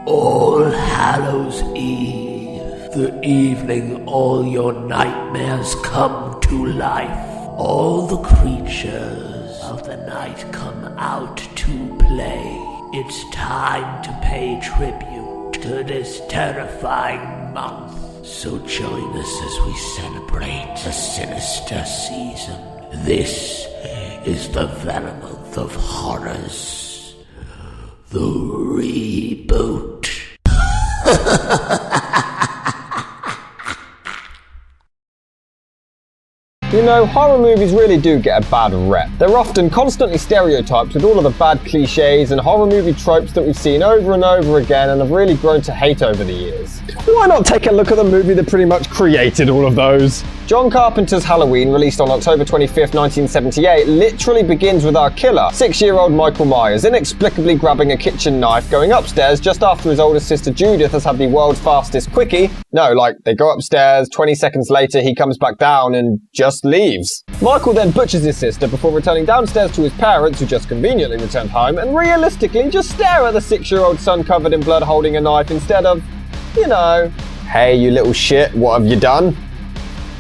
All Hallows Eve, the evening all your nightmares come to life. All the creatures of the night come out to play. It's time to pay tribute to this terrifying month. So join us as we celebrate a sinister season. This is the Month of Horrors. The reboot. You know, horror movies really do get a bad rep. They're often constantly stereotyped with all of the bad cliches and horror movie tropes that we've seen over and over again and have really grown to hate over the years. Why not take a look at the movie that pretty much created all of those? John Carpenter's Halloween, released on October 25th, 1978, literally begins with our killer, 6-year-old Michael Myers, inexplicably grabbing a kitchen knife, going upstairs just after his older sister Judith has had the world's fastest quickie. No, like, they go upstairs, 20 seconds later he comes back down and just leaves. Michael then butchers his sister before returning downstairs to his parents, who just conveniently returned home, and realistically just stare at the 6-year-old son covered in blood holding a knife instead of, you know, "Hey, you little shit, what have you done?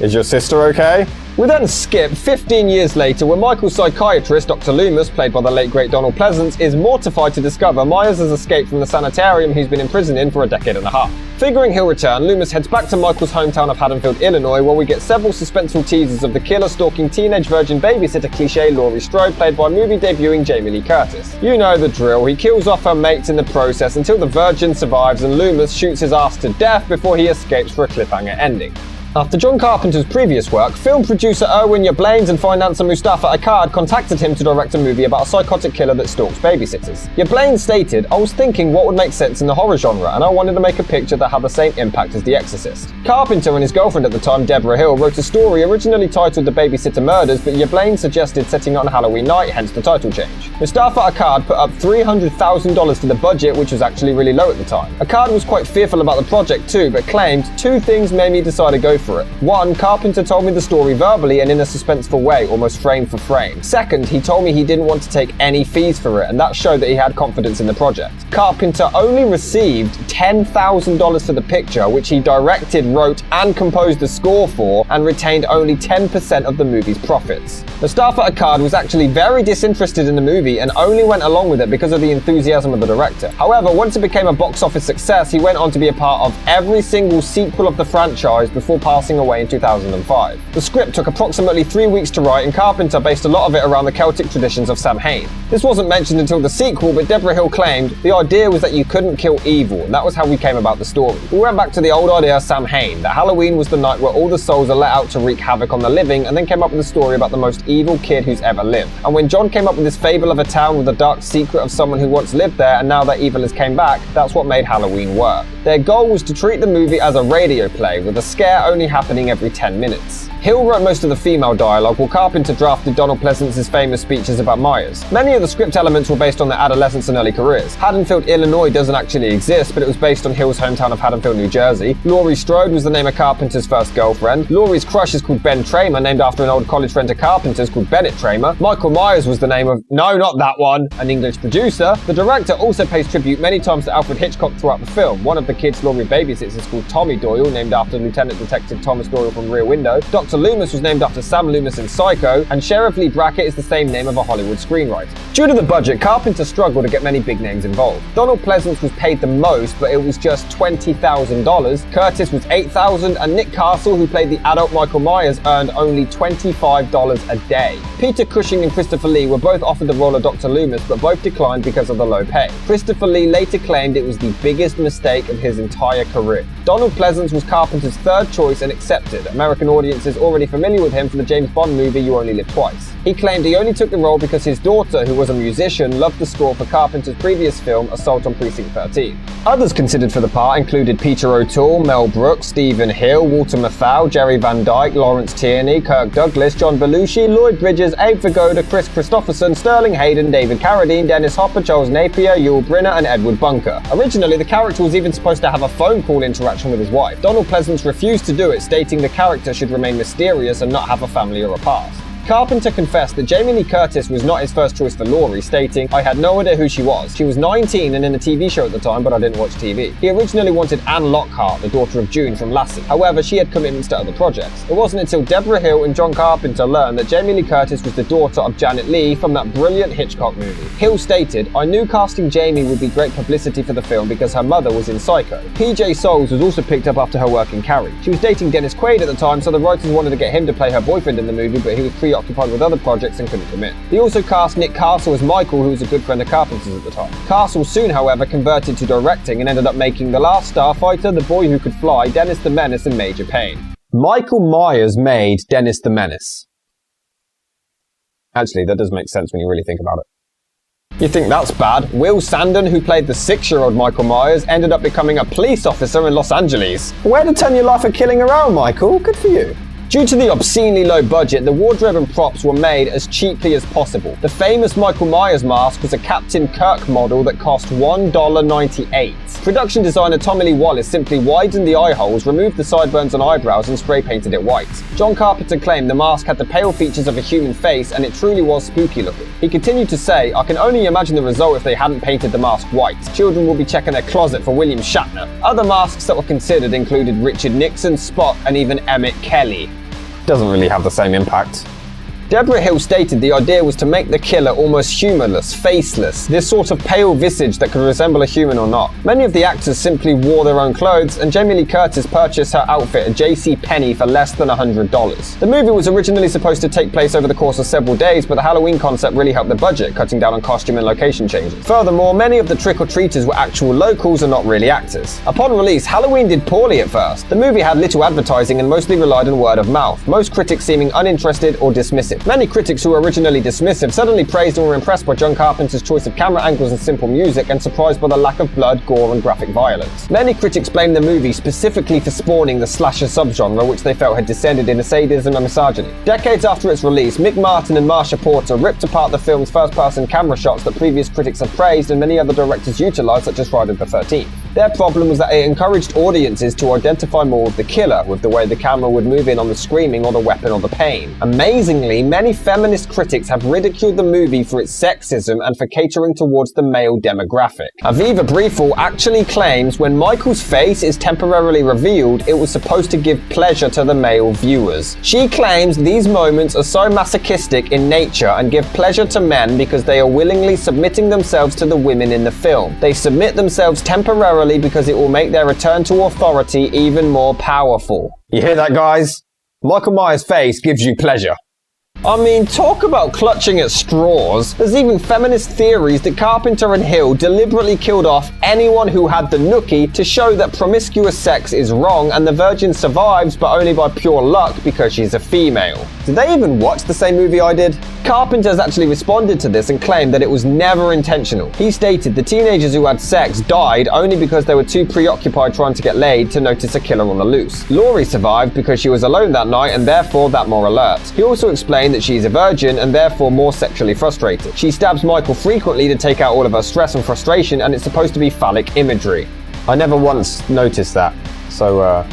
Is your sister okay?" We then skip 15 years later when Michael's psychiatrist, Dr. Loomis, played by the late great Donald Pleasence, is mortified to discover Myers has escaped from the sanitarium he's been imprisoned in for a decade and a half. Figuring he'll return, Loomis heads back to Michael's hometown of Haddonfield, Illinois, where we get several suspenseful teasers of the killer-stalking teenage virgin babysitter cliché Laurie Strode, played by movie-debuting Jamie Lee Curtis. You know the drill, he kills off her mates in the process until the virgin survives and Loomis shoots his ass to death before he escapes for a cliffhanger ending. After John Carpenter's previous work, film producer Irwin Yablans and financer Mustafa Akkad contacted him to direct a movie about a psychotic killer that stalks babysitters. Yablans stated, "I was thinking what would make sense in the horror genre, and I wanted to make a picture that had the same impact as The Exorcist." Carpenter and his girlfriend at the time, Deborah Hill, wrote a story originally titled The Babysitter Murders, but Yablans suggested setting it on Halloween night, hence the title change. Mustafa Akkad put up $300,000 for the budget, which was actually really low at the time. Akkad was quite fearful about the project too, but claimed, "Two things made me decide to go for it. One, Carpenter told me the story verbally and in a suspenseful way, almost frame for frame. Second, he told me he didn't want to take any fees for it, and that showed that he had confidence in the project." Carpenter only received $10,000 for the picture, which he directed, wrote, and composed the score for, and retained only 10% of the movie's profits. Mustafa Akkad was actually very disinterested in the movie and only went along with it because of the enthusiasm of the director. However, once it became a box office success, he went on to be a part of every single sequel of the franchise before passing away in 2005. The script took approximately 3 weeks to write, and Carpenter based a lot of it around the Celtic traditions of Samhain. This wasn't mentioned until the sequel, but Deborah Hill claimed the idea was that you couldn't kill evil, and that was how we came about the story. We went back to the old idea of Samhain, that Halloween was the night where all the souls are let out to wreak havoc on the living, and then came up with a story about the most evil kid who's ever lived. And when John came up with this fable of a town with a dark secret of someone who once lived there, and now that evil has came back, that's what made Halloween work. Their goal was to treat the movie as a radio play, with a scare only happening every 10 minutes. Hill wrote most of the female dialogue, while Carpenter drafted Donald Pleasence's famous speeches about Myers. Many of the script elements were based on their adolescence and early careers. Haddonfield, Illinois doesn't actually exist, but it was based on Hill's hometown of Haddonfield, New Jersey. Laurie Strode was the name of Carpenter's first girlfriend. Laurie's crush is called Ben Tramer, named after an old college friend of Carpenter's called Bennett Tramer. Michael Myers was the name of, no, not that one, an English producer. The director also pays tribute many times to Alfred Hitchcock throughout the film. One of the kids Laurie babysits is called Tommy Doyle, named after Lieutenant Detective Thomas Doyle from Rear Window. Dr. Loomis was named after Sam Loomis in Psycho, and Sheriff Lee Brackett is the same name of a Hollywood screenwriter. Due to the budget, Carpenter struggled to get many big names involved. Donald Pleasence was paid the most, but it was just $20,000. Curtis was $8,000, and Nick Castle, who played the adult Michael Myers, earned only $25 a day. Peter Cushing and Christopher Lee were both offered the role of Dr. Loomis, but both declined because of the low pay. Christopher Lee later claimed it was the biggest mistake of his entire career. Donald Pleasence was Carpenter's third choice and accepted. American audiences already familiar with him from the James Bond movie You Only Live Twice. He claimed he only took the role because his daughter, who was a musician, loved the score for Carpenter's previous film Assault on Precinct 13. Others considered for the part included Peter O'Toole, Mel Brooks, Stephen Hill, Walter Matthau, Jerry Van Dyke, Lawrence Tierney, Kirk Douglas, John Belushi, Lloyd Bridges, Abe Vigoda, Chris Christopherson, Sterling Hayden, David Carradine, Dennis Hopper, Charles Napier, Yul Brynner, and Edward Bunker. Originally, the character was even supposed to have a phone call interaction with his wife. Donald Pleasence refused to do it, stating the character should remain mysterious and not have a family or a past. Carpenter confessed that Jamie Lee Curtis was not his first choice for Laurie, stating, "I had no idea who she was. She was 19 and in a TV show at the time, but I didn't watch TV." He originally wanted Anne Lockhart, the daughter of June from Lassie. However, she had commitments to other projects. It wasn't until Deborah Hill and John Carpenter learned that Jamie Lee Curtis was the daughter of Janet Leigh from that brilliant Hitchcock movie. Hill stated, "I knew casting Jamie would be great publicity for the film because her mother was in Psycho. PJ Soles was also picked up after her work in Carrie. She was dating Dennis Quaid at the time, so the writers wanted to get him to play her boyfriend in the movie, but he was preoccupied with other projects and couldn't commit." He also cast Nick Castle as Michael, who was a good friend of Carpenter's at the time. Castle soon, however, converted to directing and ended up making The Last Starfighter, The Boy Who Could Fly, Dennis the Menace, and Major Payne. Michael Myers made Dennis the Menace. Actually, that does make sense when you really think about it. You think that's bad? Will Sandon, who played the 6-year-old Michael Myers, ended up becoming a police officer in Los Angeles. Way to turn your life of killing around, Michael. Good for you. Due to the obscenely low budget, the wardrobe and props were made as cheaply as possible. The famous Michael Myers mask was a Captain Kirk model that cost $1.98. Production designer Tommy Lee Wallace simply widened the eye holes, removed the sideburns and eyebrows, and spray painted it white. John Carpenter claimed the mask had the pale features of a human face, and it truly was spooky looking. He continued to say, "I can only imagine the result if they hadn't painted the mask white. Children will be checking their closet for William Shatner." Other masks that were considered included Richard Nixon, Spock, and even Emmett Kelly. Doesn't really have the same impact. Deborah Hill stated the idea was to make the killer almost humorless, faceless, this sort of pale visage that could resemble a human or not. Many of the actors simply wore their own clothes, and Jamie Lee Curtis purchased her outfit at JCPenney for less than $100. The movie was originally supposed to take place over the course of several days, but the Halloween concept really helped the budget, cutting down on costume and location changes. Furthermore, many of the trick-or-treaters were actual locals and not really actors. Upon release, Halloween did poorly at first. The movie had little advertising and mostly relied on word of mouth, most critics seeming uninterested or dismissive. Many critics who were originally dismissive suddenly praised and were impressed by John Carpenter's choice of camera angles and simple music, and surprised by the lack of blood, gore, and graphic violence. Many critics blamed the movie specifically for spawning the slasher subgenre, which they felt had descended into sadism and misogyny. Decades after its release, Mick Martin and Marsha Porter ripped apart the film's first-person camera shots that previous critics had praised and many other directors utilized, such as Friday the 13th. Their problem was that it encouraged audiences to identify more with the killer, with the way the camera would move in on the screaming or the weapon or the pain. Amazingly, many feminist critics have ridiculed the movie for its sexism and for catering towards the male demographic. Aviva Briefel actually claims when Michael's face is temporarily revealed, it was supposed to give pleasure to the male viewers. She claims these moments are so masochistic in nature and give pleasure to men because they are willingly submitting themselves to the women in the film. They submit themselves temporarily because it will make their return to authority even more powerful. You hear that, guys? Michael Myers' face gives you pleasure. I mean, talk about clutching at straws. There's even feminist theories that Carpenter and Hill deliberately killed off anyone who had the nookie to show that promiscuous sex is wrong and the virgin survives but only by pure luck because she's a female. Did they even watch the same movie I did? Carpenter's actually responded to this and claimed that it was never intentional. He stated the teenagers who had sex died only because they were too preoccupied trying to get laid to notice a killer on the loose. Laurie survived because she was alone that night and therefore that more alert. He also explained that she's a virgin and therefore more sexually frustrated. She stabs Michael frequently to take out all of her stress and frustration, and it's supposed to be phallic imagery. I never once noticed that, so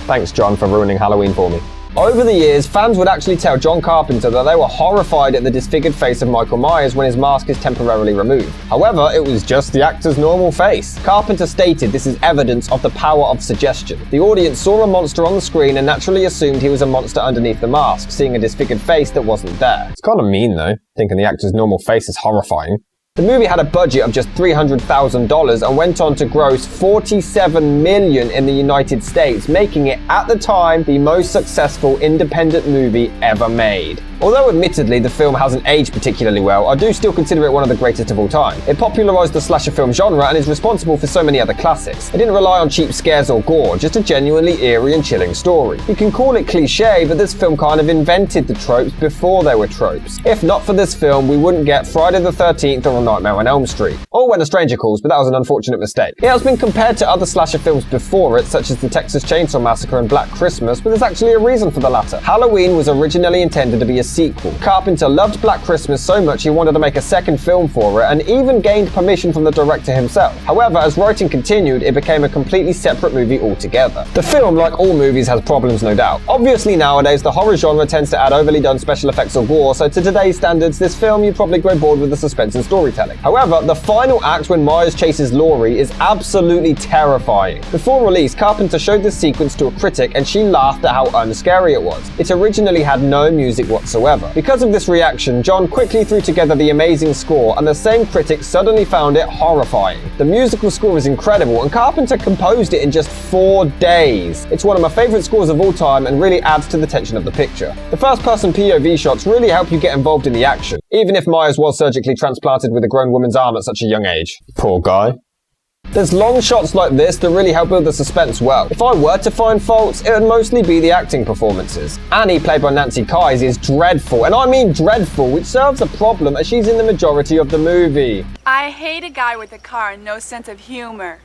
thanks John for ruining Halloween for me. Over the years, fans would actually tell John Carpenter that they were horrified at the disfigured face of Michael Myers when his mask is temporarily removed. However, it was just the actor's normal face. Carpenter stated this is evidence of the power of suggestion. The audience saw a monster on the screen and naturally assumed he was a monster underneath the mask, seeing a disfigured face that wasn't there. It's kind of mean though, thinking the actor's normal face is horrifying. The movie had a budget of just $300,000 and went on to gross $47 million in the United States, making it, at the time, the most successful independent movie ever made. Although admittedly the film hasn't aged particularly well, I do still consider it one of the greatest of all time. It popularized the slasher film genre and is responsible for so many other classics. It didn't rely on cheap scares or gore, just a genuinely eerie and chilling story. You can call it cliche, but this film kind of invented the tropes before they were tropes. If not for this film, we wouldn't get Friday the 13th or A Nightmare on Elm Street. Or When a Stranger Calls, but that was an unfortunate mistake. It has been compared to other slasher films before it, such as the Texas Chainsaw Massacre and Black Christmas, but there's actually a reason for the latter. Halloween was originally intended to be a sequel. Carpenter loved Black Christmas so much he wanted to make a second film for it and even gained permission from the director himself. However, as writing continued, it became a completely separate movie altogether. The film, like all movies, has problems no doubt. Obviously nowadays, the horror genre tends to add overly done special effects or gore, so to today's standards, this film you'd probably grow bored with the suspense and storytelling. However, the final act when Myers chases Laurie is absolutely terrifying. Before release, Carpenter showed this sequence to a critic and she laughed at how unscary it was. It originally had no music whatsoever. Because of this reaction, John quickly threw together the amazing score and the same critic suddenly found it horrifying. The musical score is incredible and Carpenter composed it in just 4 days. It's one of my favourite scores of all time and really adds to the tension of the picture. The first-person POV shots really help you get involved in the action, even if Myers was surgically transplanted with a grown woman's arm at such a young age. Poor guy. There's long shots like this that really help build the suspense well. If I were to find faults, it would mostly be the acting performances. Annie, played by Nancy Kyes, is dreadful, and I mean dreadful, which serves a problem as she's in the majority of the movie. I hate a guy with a car and no sense of humor.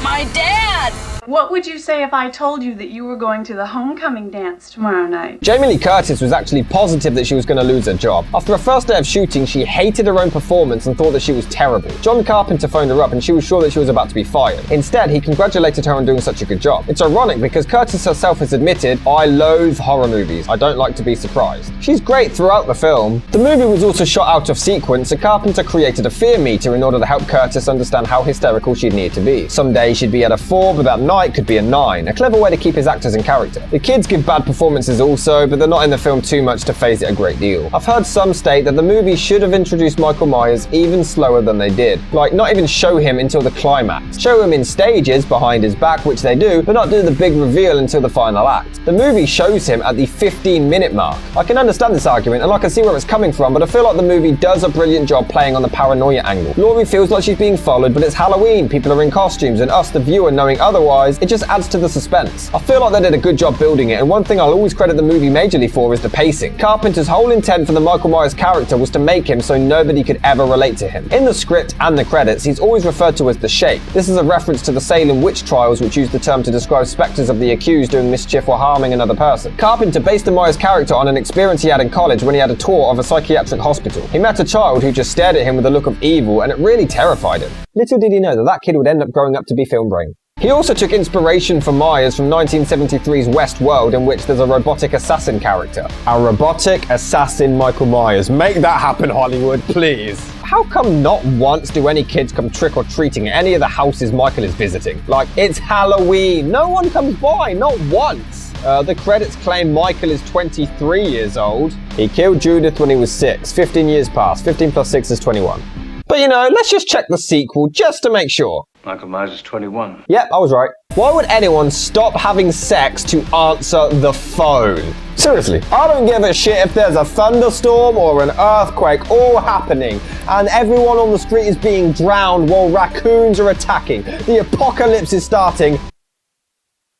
My dad! What would you say if I told you that you were going to the homecoming dance tomorrow night? Jamie Lee Curtis was actually positive that she was going to lose her job. After her first day of shooting, she hated her own performance and thought that she was terrible. John Carpenter phoned her up and she was sure that she was about to be fired. Instead, he congratulated her on doing such a good job. It's ironic because Curtis herself has admitted, "I loathe horror movies. I don't like to be surprised." She's great throughout the film. The movie was also shot out of sequence, and Carpenter created a fear meter in order to help Curtis understand how hysterical she'd need to be. Some days she'd be at a 4, but that night could be a 9. A clever way to keep his actors in character. The kids give bad performances also, but they're not in the film too much to phase it a great deal. I've heard some state that the movie should have introduced Michael Myers even slower than they did. Like, not even show him until the climax. Show him in stages behind his back, which they do, but not do the big reveal until the final act. The movie shows him at the 15-minute mark. I can understand this argument, and I can see where it's coming from, but I feel like the movie does a brilliant job playing on the paranoia angle. Laurie feels like she's being followed, but it's Halloween, people are in costumes, and us, the viewer, knowing otherwise, it just adds to the suspense. I feel like they did a good job building it, and one thing I'll always credit the movie majorly for is the pacing. Carpenter's whole intent for the Michael Myers character was to make him so nobody could ever relate to him. In the script and the credits, he's always referred to as the Shape. This is a reference to the Salem witch trials, which used the term to describe specters of the accused doing mischief or harming another person. Carpenter based the Myers character on an experience he had in college when he had a tour of a psychiatric hospital. He met a child who just stared at him with a look of evil, and it really terrified him. Little did he know that that kid would end up growing up to be film brain. He also took inspiration from Myers from 1973's West World, in which there's a robotic assassin character. A robotic assassin Michael Myers. Make that happen, Hollywood, please. How come not once do any kids come trick-or-treating at any of the houses Michael is visiting? Like, it's Halloween. No one comes by, not once. The credits claim Michael is 23 years old. He killed Judith when he was 6. 15 years passed. 15 plus 6 is 21. But you know, let's just check the sequel just to make sure. Michael Myers is 21. Yep, I was right. Why would anyone stop having sex to answer the phone? Seriously, I don't give a shit if there's a thunderstorm or an earthquake all happening and everyone on the street is being drowned while raccoons are attacking. The apocalypse is starting.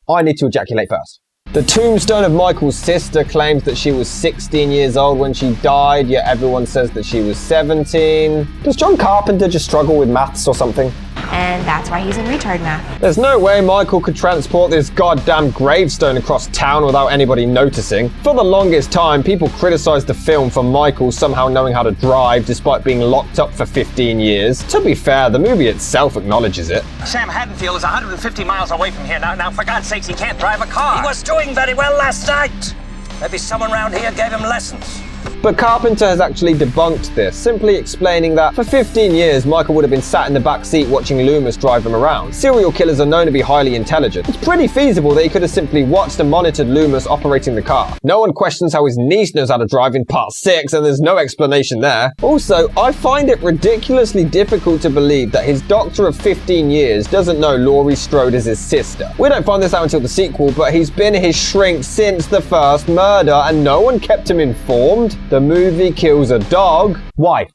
I need to ejaculate first. The tombstone of Michael's sister claims that she was 16 years old when she died, yet everyone says that she was 17. Does John Carpenter just struggle with maths or something? And that's why he's in retard math. There's no way Michael could transport this goddamn gravestone across town without anybody noticing. For the longest time, people criticized the film for Michael somehow knowing how to drive despite being locked up for 15 years. To be fair, the movie itself acknowledges it. Sam Haddonfield is 150 miles away from here. Now, for God's sakes, he can't drive a car. He was doing very well last night. Maybe someone around here gave him lessons. But Carpenter has actually debunked this, simply explaining that for 15 years Michael would have been sat in the back seat watching Loomis drive him around. Serial killers are known to be highly intelligent. It's pretty feasible that he could have simply watched and monitored Loomis operating the car. No one questions how his niece knows how to drive in part 6, and there's no explanation there. Also, I find it ridiculously difficult to believe that his doctor of 15 years doesn't know Laurie Strode is his sister. We don't find this out until the sequel, but he's been his shrink since the first murder, and no one kept him informed. The movie kills a dog. Why?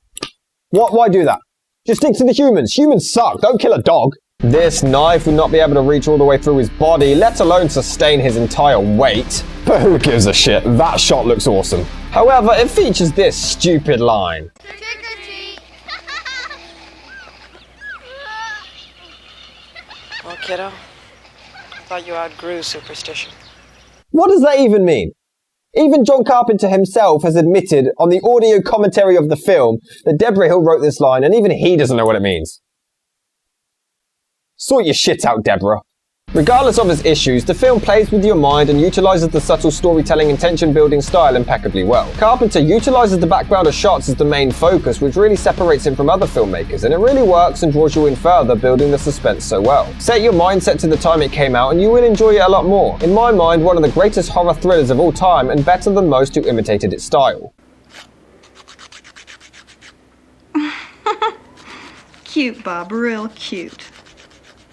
Why do that? Just stick to the humans. Humans suck. Don't kill a dog. This knife would not be able to reach all the way through his body, let alone sustain his entire weight. But who gives a shit? That shot looks awesome. However, it features this stupid line. Trick or treat. Well, kiddo, I thought you outgrew superstition. What does that even mean? Even John Carpenter himself has admitted on the audio commentary of the film that Deborah Hill wrote this line, and even he doesn't know what it means. Sort your shit out, Deborah. Regardless of its issues, the film plays with your mind and utilises the subtle storytelling and tension-building style impeccably well. Carpenter utilises the background of shots as the main focus, which really separates him from other filmmakers, and it really works and draws you in further, building the suspense so well. Set your mindset to the time it came out and you will enjoy it a lot more. In my mind, one of the greatest horror thrillers of all time, and better than most who imitated its style. Cute, Bob, real cute.